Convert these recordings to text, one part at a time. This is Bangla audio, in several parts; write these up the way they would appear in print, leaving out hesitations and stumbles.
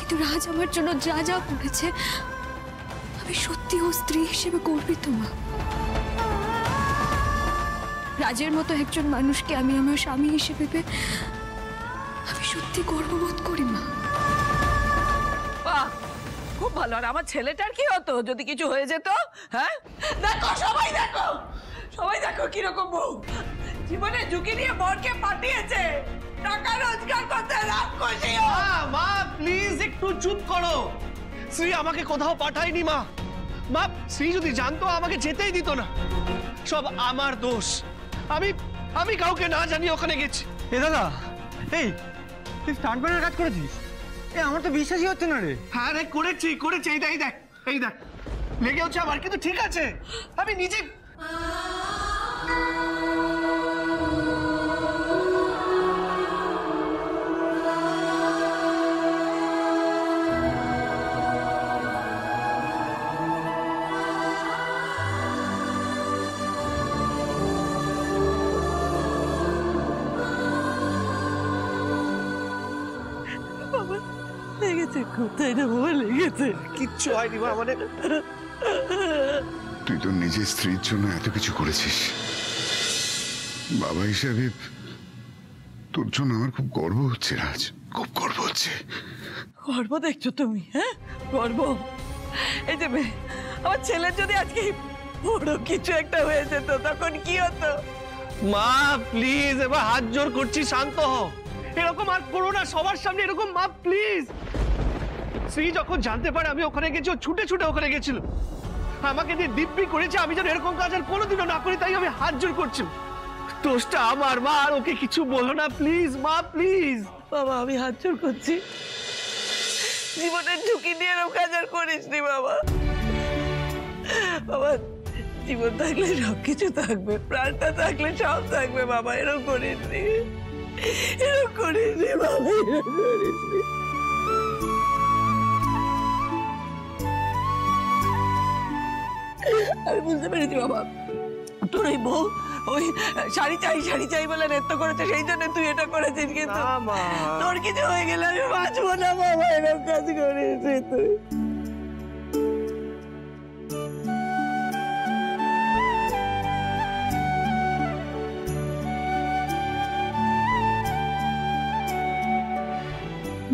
কিন্তু রাজ আমার জন্য যা যা করেছে আমি সত্যি ও স্ত্রী হিসেবে গর্বিত মা। রাজের মতো একজন মানুষকে আমি আমার স্বামী হিসেবে পেয়ে আমি সত্যি গর্ববোধ করি মা। বাহ, খুব ভালো। আর আমার ছেলেটার কি হতো যদি কিছু হয়ে যেত? হ্যাঁ, দেখো সবাই দেখো, সবাই দেখো কিরকম বউ, জীবনে ঝুঁকি নিয়ে বরকে পাঠিয়েছে টাকা রোজগার করতে। রাগ খুশি মা প্লিজ একটু চুপ করো। শ্রী আমাকে কোথাও পাঠায়নি মা। মা শ্রী যদি জানতো আমাকে যেতেই দিত না। সব আমার দোষ। আমি কাউকে না জানিয়ে ওখানে গেছি। এ দাদা, এই তুই স্টান্টম্যানের কাজ করেছিস? আমার তো বিশ্বাসই হচ্ছে না রে। হ্যাঁ রে, করেছি। এই দেখ লেগে হচ্ছে আমার, কিন্তু ঠিক আছে আমি নিজে। লেগেছে কোথায় না বাবা? লেগেছে? কিচ্ছু হয়নি মা। মানে তুই তো নিজের স্ত্রীর জন্য এত কিছু করেছিস, বাবা হিসাবে তোর জন্য আমার খুব গর্ব হচ্ছে রাজ, খুব গর্ব হচ্ছে। গর্ব দেখছো তুমি? হ্যাঁ, গর্ব? এই যে আমার ছেলের যদি আজকে বড় কিছু একটা হয়ে যেত তখন কি হতো? মা প্লিজ এবার হাত জোর করছি, শান্ত হও। এরকম আর করো না সবার সামনে এরকম। মা প্লিজ। শ্রী যখন জানতে পারে আমি ওখানে গেছি, ও ছুটে ছুটে ওখানে গেছিল, আমাকে দিয়ে দিব্যি করেছে আমি যেন এরকম কাজ আর কোনোদিনও না করি, তাই আমি হাত জোর করছি। দোষটা আমার মা, আর ওকে কিছু বলো না প্লিজ মা, প্লিজ। বাবা আমি হাত জোর করছি, জীবনের ঝুঁকি নিয়ে এরকম কাজ আর করিস নি বাবা। বাবা জীবন থাকলে সবকিছু থাকবে, প্রাণটা থাকলে সব থাকবে বাবা। এরকম করিস নি, এরকম করিস নি বাবা, এরকম করিস নি। আমি বুঝতে পেরেছি বাবা, তোর ওই বউ ওই শাড়ি চাই বলে নৃত্য করেছে, সেই জন্য তুই এটা করেছিস। কিন্তু তোর কিছু হয়ে গেলে আমি বাঁচবো না বাবা। এরকম কাজ করেছিস তুই।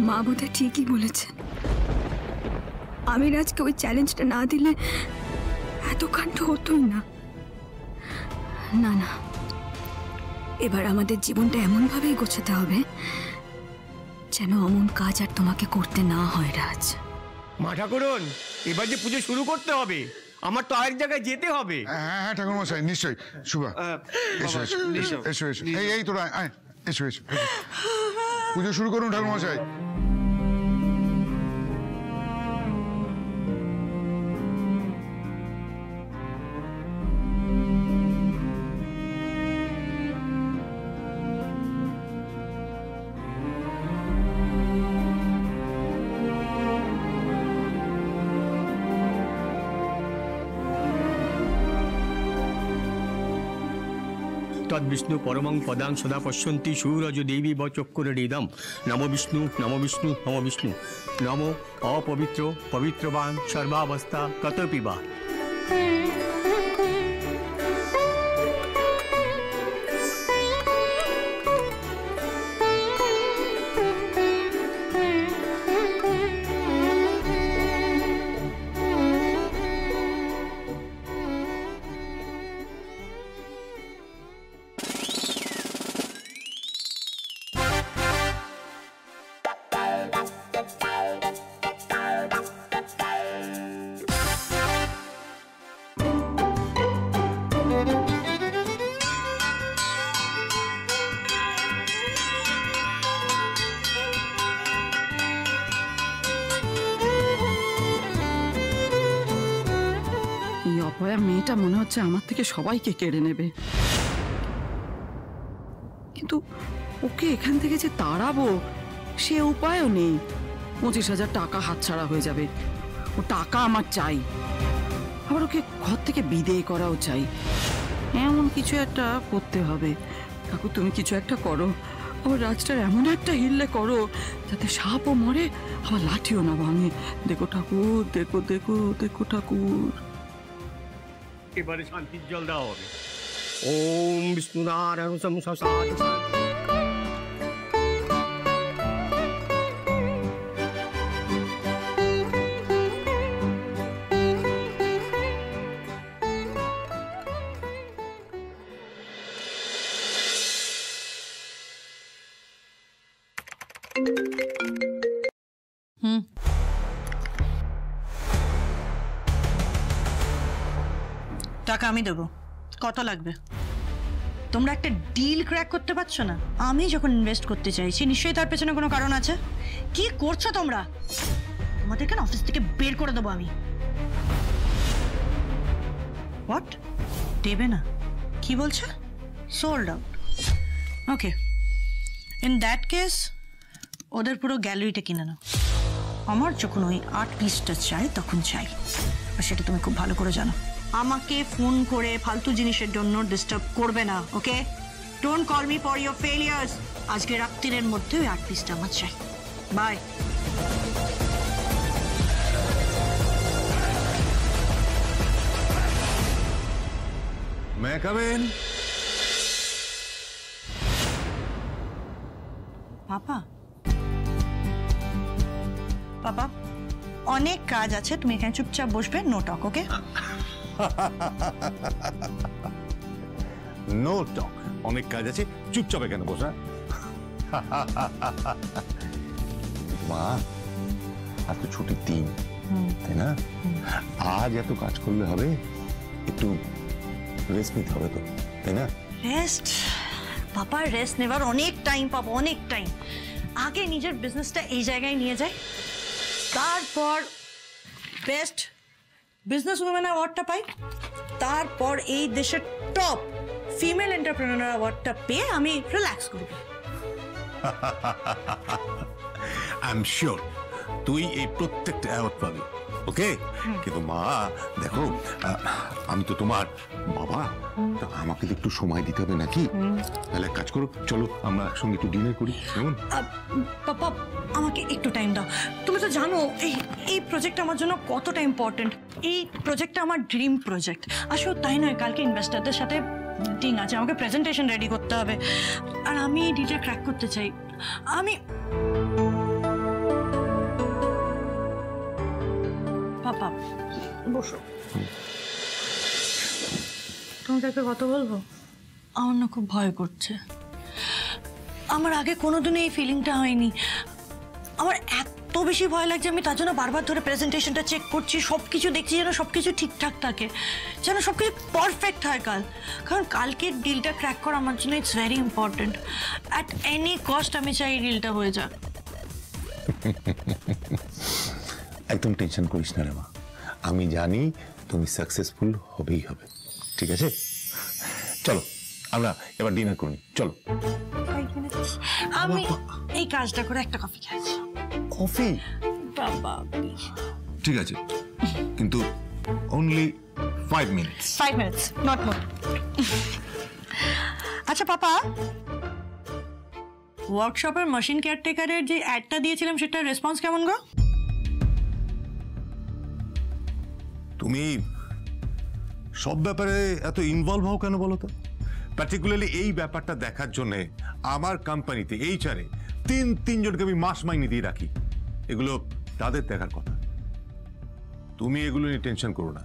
মা বোধহয় ঠিকই বলেছেন। আমি রাজকে ওই চ্যালেঞ্জটা না দিলে এত কাণ্ড হতোই না। না না, এবার আমাদের জীবনটা এমন ভাবেই গোছাতে হবে যেন অমন কাজ আর তোমাকে করতে না হয় রাজ। মা ঠাকুরন, এবার যে পুজো শুরু করতে হবে, আমার তো আরেক জায়গায় যেতে হবে। হ্যাঁ ঠাকুর মশাই, নিশ্চয়ই। শুভা এসো এসো এসো এসো। এই তোরা আয়, এসো এসো। পুজো শুরু করুন ঠাকুর মশাই। তদ্বিষ্ণু পরমং পদাং সদা পশ্যন্তি সুরজ দেবী বচক্কুরীদম। নমো বিষ্ণু নমো বিষ্ণু নমো বিষ্ণু। নমো অপবিত্র পবিত্রবান সর্বাবস্থা কতপিবা। অপয়া মেয়েটা মনে হচ্ছে আমার থেকে সবাইকে কেড়ে নেবে, কিন্তু ওকে এখান থেকে যে তাড়াবো সে উপায়ও নেই। 25,000 টাকা হাতছাড়া হয়ে যাবে। ও টাকা আমার চাই, আবার ওকে ঘর থেকে বিদেয় করাও চাই। এমন কিছু একটা করতে হবে। কাকু তুমি কিছু একটা করো, আবার রাজটার এমন একটা হিললে করো যাতে সাপও মরে আবার লাঠিও না ভাঙে। দেখো ঠাকুর, দেখো দেখো দেখো ঠাকুর। এবারে শান্তির জল দেওয়া হবে। ওম বিষ্ণু নারায়ণ সংসার। টাকা আমি দেবো। কত লাগবে? তোমরা একটা ডিল ক্র্যাক করতে পারছো না? আমি যখন ইনভেস্ট করতে চাইছি নিশ্চয়ই তার পেছনে কোনো কারণ আছে। কি করছো তোমরা? তোমাদেরকে না অফিস থেকে বের করে দেবো আমি। হোয়াট? দেবে না? কি বলছো? Sold out. Okay, in that case ওদের পুরো গ্যালারিটা কিনে নাও। আমার যখন ওই 8 পিসটা চাই তখন চাই, আর সেটা তুমি খুব ভালো করে জানো। আমাকে ফোন করে ফালতু জিনিসের জন্য ডিস্টার্ব করবে না, okay? Don't call me for your failures. আজকে রাত্রির মধ্যে ওই 8 পিসটা আমার চাই। Bye. May I come in? Papa, papa অনেক কাজ আছে, তুমি এখানে চুপচাপ বসবে, নো টক, ওকে? No talk. অনেক কাজ আছে, চুপচাপ এখানে বসা। মা, আজ তো ছুটির দিন, তাই না? আজ এত কাজ করলে হবে? একটু রেস্ট নিতে হবে তো, তাই না? রেস্ট? পাপা রেস্ট নেবার অনেক টাইম পাবো, অনেক টাইম। আগে নিজের বিজনেসটা এই জায়গায় নিয়ে যায়, তারপর বেস্ট বিজনেস উইমেন অ্যাওয়ার্ডটা পাই, তারপর এই দেশের টপ ফিমেল এন্টারপ্রেনার অ্যাওয়ার্ডটা পেয়ে আমি রিল্যাক্স করব। আই এম শিওর তুই এই প্রত্যেকটা অ্যাওয়ার্ড পাবি, ওকে? কিন্তু মা দেখো, আমি তো তোমার বাবা, তা আমাকে তো একটু সময় দিতে হবে নাকি? তাহলে এক কাজ করো, চলো আমরা একসঙ্গে একটু ডিনার করি, কেমন? পাপা আমাকে একটু টাইম দাও। তুমি তো জানো এই প্রজেক্টটা আমার জন্য কতটা ইম্পর্টেন্ট। এই প্রজেক্টটা আমার ড্রিম প্রজেক্ট। আসলে তাই নয়, কালকে ইনভেস্টরদের সাথে মিটিং আছে, আমাকে প্রেজেন্টেশন রেডি করতে হবে, আর আমি এই ডিলটা ক্র্যাক করতে চাই। আমি পাপা বসো, তোমাকে একটা কথা বলবো? আমার না খুব ভয় করছে। আমার আগে কোনোদিনই এই ফিলিংটা হয়নি। আমার এত বেশি ভয় লাগছে, আমি তার জন্য বারবার ধরে প্রেজেন্টেশনটা চেক করছি, সব কিছু দেখছি যেন সব কিছু ঠিকঠাক থাকে, যেন সব কিছু পারফেক্ট হয় কারণ কালকের ডিলটা ক্র্যাক করা আমার জন্য it's very important. At any cost আমি চাই এই ডিলটা হয়ে যাক। একদম টেনশন করিস না রে মা, আমি জানি তুমি সাকসেসফুল হবেই হবে, ঠিক আছে? চলো আমরা এবার ডিনার করি, চলো। আমি এই কাজটা করে একটা কফি খাচ্ছি। কফি? বাবা ঠিক আছে, কিন্তু only 5 minutes. 5 minutes, not more. আচ্ছা পাপা, ওয়ার্কশপের মেশিন কেয়ারটেকারের যে অ্যাডটা দিয়েছিলাম সেটার রেসপন্স কেমন গো? তুমি সব ব্যাপারে এত ইনভলভ হও কেন বলো তো? পার্টিকুলারলি এই ব্যাপারটা দেখার জন্য আমার কোম্পানিতে এইচআরে তিনজনকে আমি মাস মাইনে দিয়ে রাখি, এগুলো তাদের দেখার কথা। তুমি এগুলো নিয়ে টেনশন করো না।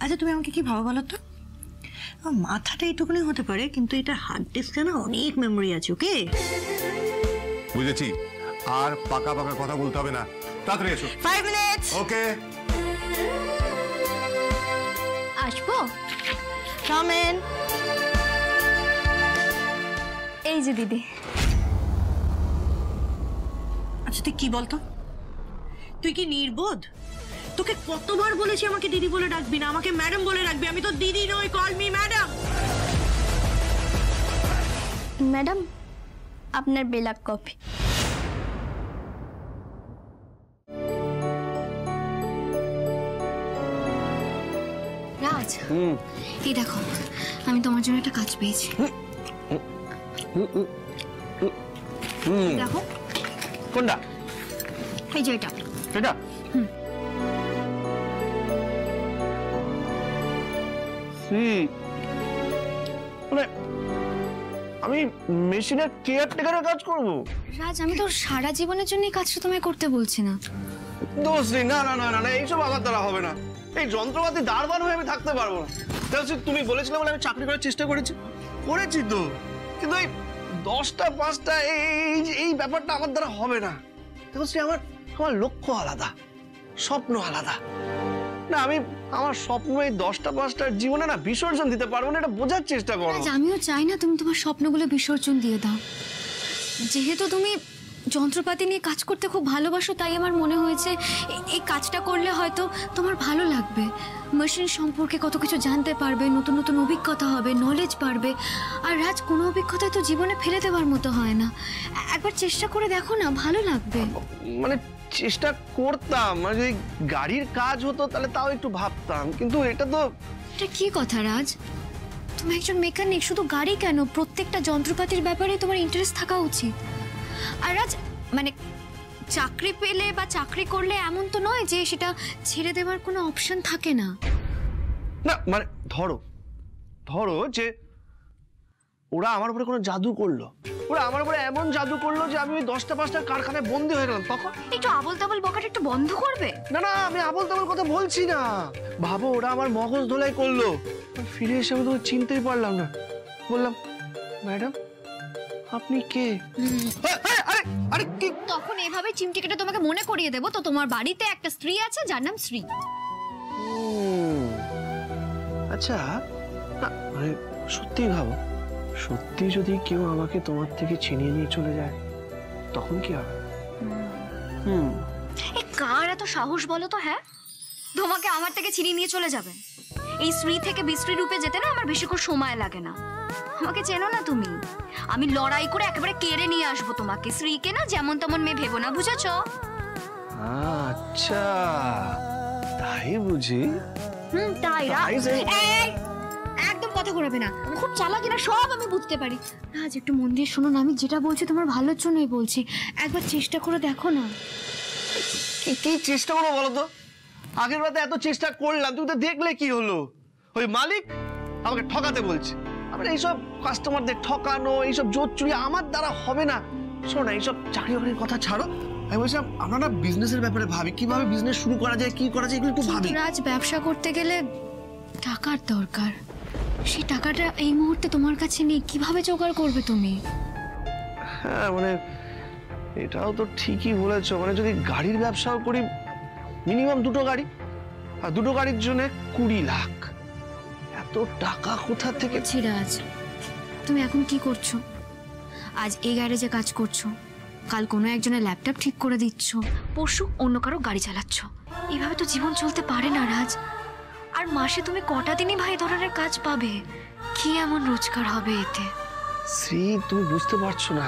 আচ্ছা তুমি আমাকে কি ভাবো বলো তো? মাথাটা এইটুকুনি হতে পারে, কিন্তু এটা হার্ড ডিস্কে না অনেক মেমোরি আছে, ওকে? বুঝেছি, আর পাকা পাকা কথা বলতে হবে না, তাড়াতাড়ি এসো। 5 মিনিটস। ওকে, আসবো? Come in. এই যে দিদি। আচ্ছা তুই কি বলতো, তুই কি নির্বোধ? তোকে কতবার বলেছি আমাকে দিদি বলে ডাকবি না, আমাকে ম্যাডাম বলে ডাকবি। আমি তো দিদি নই, কল মি ম্যাডাম। ম্যাডাম, আপনার ব্ল্যাক কফি। রাজ, এই দেখো আমি তোমার জন্য একটা কাজ পেয়েছি। দেখো কোনটা? এই যে এটা। এটা? মানে আমি মেশিনের কেয়ারটেকারের কাজ করব? রাজ, আমি তো সারা জীবনের জন্য এই কাজটা তোমায় করতে বলছি না। দোস্তি, না না না না, এইসব আমার দ্বারা হবে না। এই যন্ত্রপাতি দাঁড়বান হয়ে আমি থাকতে পারবো না। তুমি বলেছিলে বলে আমি চাকরি করার চেষ্টা করেছি তো, কিন্তু এই 10টা 5টা এই ব্যাপারটা আমার দ্বারা হবে না। দেখো শ্রী, আমার লক্ষ্য আলাদা, স্বপ্ন আলাদা। না, আমি আমার স্বপ্ন এই 10টা 5টার জীবনে না বিসর্জন দিতে পারবো না, এটা বোঝার চেষ্টা করো। আমিও চাই না তুমি তোমার স্বপ্নগুলো বিসর্জন দিয়ে দাও। যেহেতু তুমি যন্ত্রপাতি নিয়ে কাজ করতে খুব ভালোবাসো, তাই আমার মনে হয়েছে এই কাজটা করলে হয়তো তোমার ভালো লাগবে। মেশিন সম্পর্কে কত কিছু জানতে পারবে, নতুন নতুন অভিজ্ঞতা হবে, নলেজ বাড়বে। আর রাজ, কোনো অভিজ্ঞতাই তো জীবনে ফেলে দেওয়ার মতো হয় না। একবার চেষ্টা করে দেখো না, ভালো লাগবে। মানে চেষ্টা করতাম, মানে যদি গাড়ির কাজ হতো তাহলে তাও একটু ভাবতাম, কিন্তু এটা কি কথা রাজ? তুমি একজন মেকানিক, শুধু গাড়ি কেন, প্রত্যেকটা যন্ত্রপাতির ব্যাপারে তোমার ইন্টারেস্ট থাকা উচিত। আর রাজ, মানে চাকরি পেলে বা চাকরি করলে এমন তো নয় যে সেটা ছেড়ে দেওয়ার কোনো অপশন থাকে না। না মানে ধরো যে ওরা আমার উপরে কোনো জাদু করলো, ওরা আমার উপরে এমন জাদু করলো যে আমি ওই 10টা 5টার কারখানায় বন্দী হয়ে গেলাম, তখন একটু আবল তাবল বকাটা একটু বন্ধ করবে? না না, আমি আবল তাবল কথা বলছি না। ভাবো, ওরা আমার মগজ ধোলাই করলো, ফিরে এসে আমি তো চিনতেই পারলাম না। বললাম, ম্যাডাম আপনি কে? আরে কি? তখন এভাবে চিমটিকেটা তোমাকে মনে করিয়ে দেবো তো তোমার বাড়িতে একটা স্ত্রী আছে যার নাম শ্রী। আচ্ছা, মানে সত্যি ভাবো, সত্যি যদি কেউ আমাকে তোমার থেকে ছিনিয়ে নিয়ে চলে যায় তখন কি হবে? এই কার এত সাহস বলো তো? হ্যাঁ, তোমাকে আমার থেকে ছিনিয়ে নিয়ে চলে যাবে? এই শ্রী থেকে বিশ্রী রূপে যেতে না আমার বেশিক্ষণ সময় লাগে না। আমাকে চেনো না তুমি? আমি লড়াই করে একেবারে কেড়ে নিয়ে আসবো তোমাকে। শ্রীকে না যেমন তেমন মেয়ে ভেবো না, বুঝেছো? আচ্ছা, তাই বুঝি? তাই। একদম কথা ঘোরাবে না, খুব চালাকি না, সব আমি বুঝতে পারি। রাজ, একটু মন দিয়ে শোনো না, আমি যেটা বলছি তোমার ভালোর জন্যই বলছি। একবার চেষ্টা করে দেখো না। কি চেষ্টা করবো বলো তো? আগের রাতে এত চেষ্টা করলাম, তুমি তো দেখলে কি হলো। ওই মালিক আমাকে ঠকাতে বলছে। আমি এইসব কাস্টমারদের ঠকানো, এইসব জোর চুরি আমার দ্বারা হবে না। শোনো না, এইসব চাকরি বাকরির কথা ছাড়ো। আমি বলছিলাম আমরা না বিজনেসের ব্যাপারে ভাবি, কিভাবে বিজনেস শুরু করা যায়, কি করা যায়, এগুলো একটু ভাবি। রাজ, ব্যবসা করতে গেলে টাকার দরকার। সেই টাকাটা এই মুহূর্তে তোমার কাছে নেই, কিভাবে জোগাড় করবে তুমি? হ্যাঁ, মানে এটাও তো ঠিকই বলেছো। মানে যদি গাড়ির ব্যবসাও করি, মিনিমাম 2টো গাড়ি, আর 2টো গাড়ির জন্য 20 লাখ। এত টাকা কোথা থেকে? রাজ, তুমি এখন কি করছো? আজ এই গ্যারেজে কাজ করছো, কাল কোনো একজনের ল্যাপটপ ঠিক করে দিচ্ছ, পরশু অন্য কারো গাড়ি চালাচ্ছ। এভাবে তো জীবন চলতে পারে না রাজ। আর মাসে তুমি কটা দিনই ভাই ধরনের কাজ পাবে? কি এমন রোজগার হবে এতে? শ্রী, তুমি বুঝতে পারছো না,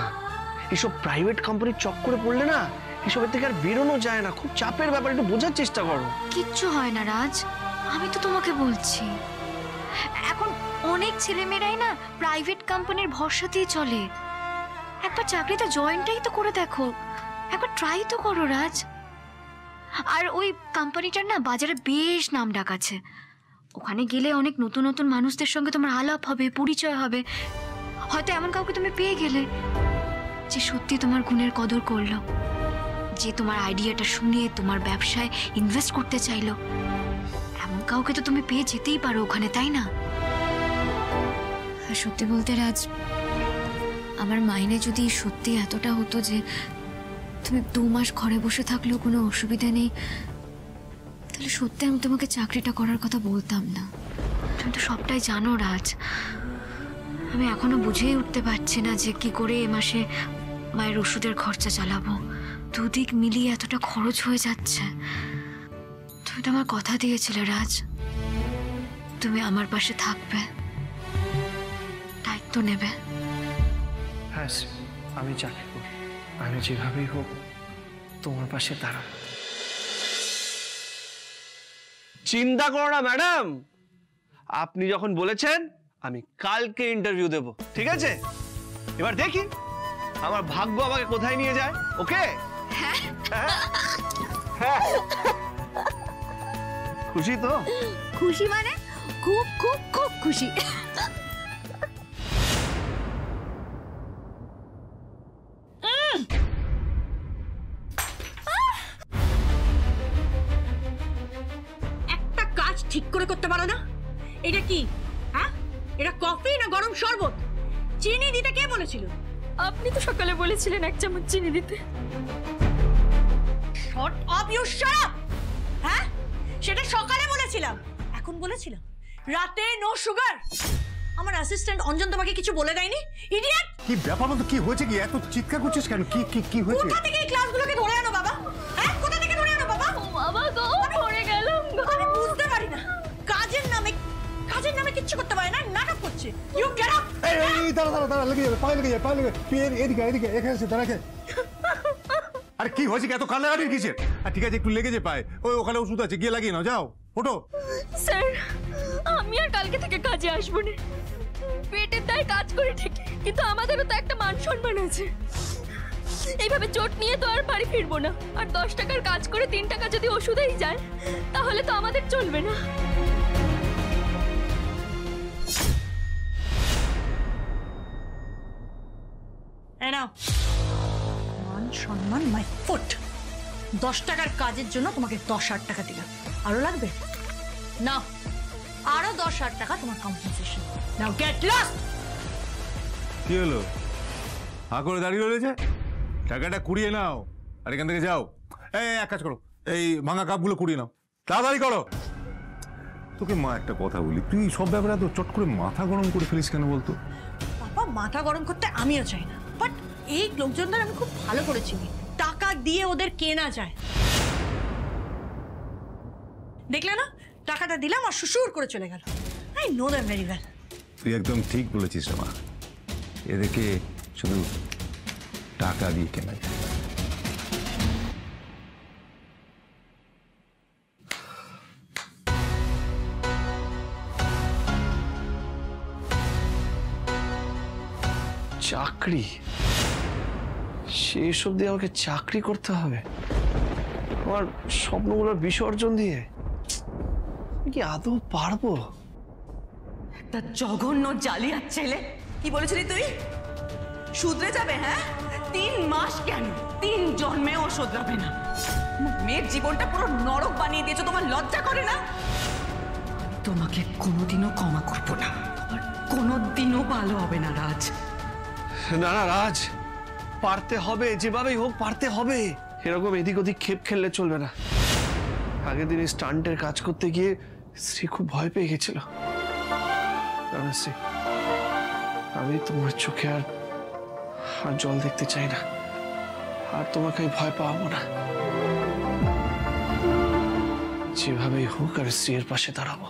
এসব প্রাইভেট কোম্পানির চক্করে পড়লে না এসবের থেকে আর বেরোনো যায় না। খুব চাপের ব্যাপার, একটু বোঝার চেষ্টা করো। কিচ্ছু হয় না রাজ, আমি তো তোমাকে বলছি। এখন অনেক ছেলেমেয়েরাই না প্রাইভেট কোম্পানির ভরসাতেই চলে। একবার চাকরিতে জয়েনটাই তো করে দেখো, একবার ট্রাই তো করো রাজ। আর ওই কোম্পানিটার না বাজারে বেশ নাম ডাক আছে। ওখানে গেলে অনেক নতুন নতুন মানুষদের সঙ্গে তোমার আলাপ হবে, পরিচয় হবে। হয়তো এমন কাউকে তুমি পেয়ে গেলে যে সত্যি তোমার গুণের কদর করলো, যে তোমার আইডিয়াটা শুনে তোমার ব্যবসায় ইনভেস্ট করতে চাইলো। এমন কাউকে তো তুমি পেয়ে যেতেই পারো ওখানে, তাই না? আর সত্যি বলতে রাজ, আমার মাইনে যদি সত্যি এতটা হতো যে তুমি 2 মাস ঘরে বসে থাকলেও কোনো অসুবিধা নেই, তাহলে সত্যি আমি তোমাকে চাকরিটা করার কথা বলতাম না। তুমি তো সবটাই জানো রাজ। আমি এখনো বুঝেই উঠতে পারছি না যে কি করে এ মাসে মায়ের ওষুধের খরচা চালাবো। দুদিক মিলিয়ে এতটা খরচ হয়ে যাচ্ছে। তুমি তো আমার কথা দিয়েছিলে রাজ, তুমি আমার পাশে থাকবে, দায়িত্ব নেবে। হ্যাঁ, আমি চাকরি করব, আমি যেভাবেই হোক তোমার পাশে দাঁড়াবো। চিন্তা করো না ম্যাডাম, আপনি যখন বলেছেন আমি কালকে ইন্টারভিউ দেব, ঠিক আছে? এবার দেখি আমার ভাগ্য আমাকে কোথায় নিয়ে যায়। ওকে খুশি তো? খুশি মানে খুব খুব খুব খুশি। একটা কাজ ঠিক করে করতে পারো না? এটা কি? হ্যাঁ, এটা কফি না গরম শরবত? চিনি দিতে কে বলেছিল? আপনি তো সকালে বলেছিলেন 1 চামচ চিনি দিতে। Shut up you shut up. হ্যাঁ, সেটা সকালে বলেছিলাম, এখন বলেছিলাম রাতে নো সুগার। আমার অ্যাসিস্ট্যান্ট অঞ্জন তোমাকে কিছু বলে দেয়নি? ইডিয়েট! কি ব্যাপার বলতো, কি হয়েছে? কি এত চিৎকার করছিস কেন? কি কি কি হয়েছে? কোথা থেকে এই ক্লাসগুলোকে ধরে আনো বাবা? হ্যাঁ, কোথা থেকে ধরে আনো বাবা? বাবা গো, পড়ে গেলাম গো। আমি বুঝতে পারি না, কাজের নামে কিচ্ছু করতে পারে না, নাটক করছে। You get up! এই দাঁড়া লেগে যাবে, পায়ে লেগে তুই এদিকে এখানে এসে দাঁড়া। আরে কি হয়েছে? এত কান্নাকাটির কিসের? আর ঠিক আছে, একটু লেগেছে পায়ে, ওখানে ওষুধ আছে, গিয়ে লাগিয়ে নাও, যাও ওঠো। স্যার, আমি আর কালকে থেকে কাজে আসবো না। পেটের দায় কাজ করে ঠিক, কিন্তু আমাদেরও তো একটা মান সম্মান আছে। এইভাবে চোট নিয়ে তো আর বাড়ি ফিরবো না। আর 10 টাকার কাজ করে 3 টাকা যদি ওষুধেই যায়, তাহলে তো আমাদের চলবে না। নাও মান সম্মান মাই ফুট। 10 টাকার কাজের জন্য তোমাকে 10,000 টাকা দিলাম, আরো লাগবে? না, আরো 10,000 টাকা তোমার কম্পেনসেশন। নাও গেট লস্ট। কি হলো? হা করে দাঁড়িয়ে রয়েছে? টাকাটা কুড়িয়ে নাও আর এখান থেকে যাও। এক কাজ করো, এই ভাঙা কাপগুলো কুড়িয়ে নাও, তাড়াতাড়ি করো। তোকে মা একটা কথা বলি, তুই সব ব্যাপারে তো চট করে মাথা গরম করে ফেলিস কেন বলতো? বাবা, মাথা গরম করতে আমিও চাই না, বাট এই লোকজনদের আমি খুব ভালো করে চিনি। টাকা দিয়ে ওদের কেনা যায়। দেখলে না, টাকাটা দিলাম আর সুসুর করে চলে গেল। I know them very well. তুই একদম ঠিক বলেছিস মা, এদেরকে শুধু টাকা দিয়ে কেনা যায়। চাকরি? শেষ অবধি আমাকে চাকরি করতে হবে আমার স্বপ্নগুলোর বিসর্জন দিয়ে? কি আদৌ পারবো? একটা জঘন্য জালিয়াত ছেলে। কি বলেছিলি তুই? শুধরে যাবে? হ্যাঁ, 3 মাস কেন, 3 জন্মেও শুধরাবে না। মেয়ের জীবনটা পুরো নরক বানিয়ে দিয়েছো, তোমার লজ্জা করে না? তোমাকে কোনোদিনও ক্ষমা করবো না, আর কোনোদিনও ভালো হবে না রাজ। না না রাজ, পারতে হবে, যেভাবেই হোক পারতে হবে। এরকম এদিক ওদিক খেপ খেললে চলবে না। আগের দিন স্টান্টের কাজ করতে গিয়ে শ্রী খুব ভয় পেয়ে গেছিল। শ্রী, আমি তোমার চোখে আর জল দেখতে চাই না, আর তোমাকে ভয় পাবো না। যেভাবেই হোক আর শ্রীর পাশে দাঁড়াবো।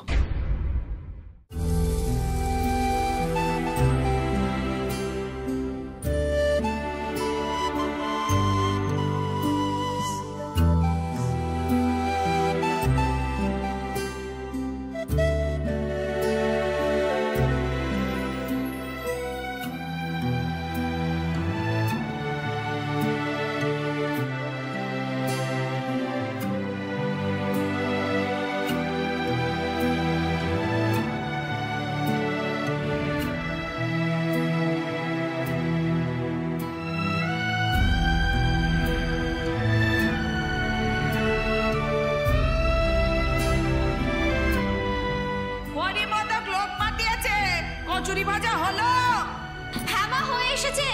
কচুরি ভাজা হলো? হ্যাঁ মা, হয়ে এসেছে।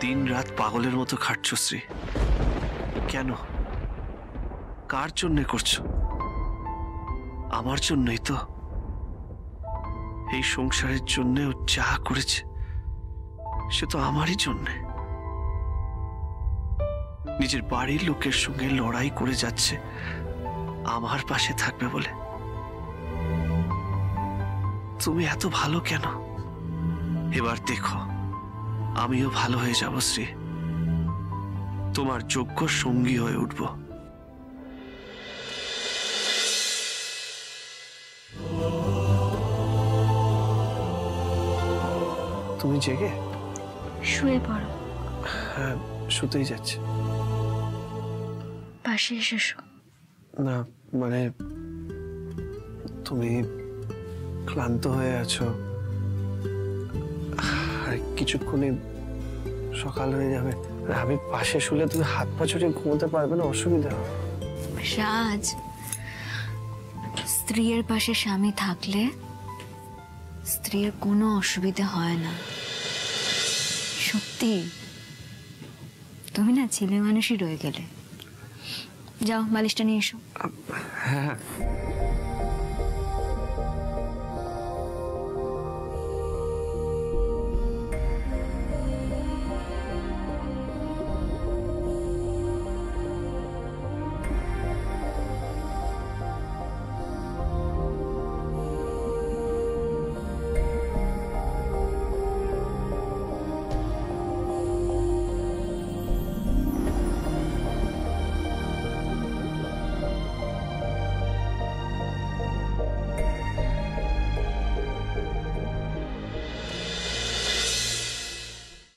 দিন রাত পাগলের মতো খাটছ শ্রী, কেন? কার জন্য করছো? আমার জন্যই তো। এই সংসারের জন্য ও যা করেছে সে তো আমারই জন্য। নিজের বাড়ির লোকের সঙ্গে লড়াই করে যাচ্ছে আমার পাশে থাকবে বলে। তুমি এত ভালো কেন? এবার দেখো, আমিও ভালো হয়ে যাব শ্রী, তোমার যোগ্য সঙ্গী হয়ে উঠব। তুমি জেগে? শুয়ে পড়ো, হ্যাঁ শুতেই যাচ্ছে। পাশে এসে শো। না মানে তুমি ক্লান্ত হয়ে আছো, আর কিছুক্ষণে সকাল হয়ে যাবে। আর আমি পাশে শুলে তুমি হাত পা ছড়িয়ে ঘুমোতে পারবে না, অসুবিধা হবে। রাজ, স্ত্রীর পাশে স্বামী থাকলে স্ত্রীর কোনো অসুবিধা হয় না। সত্যি, তুমি না ছেলে মানুষই রয়ে গেলে। যাও বালিশটা নিয়ে এসো। হ্যাঁ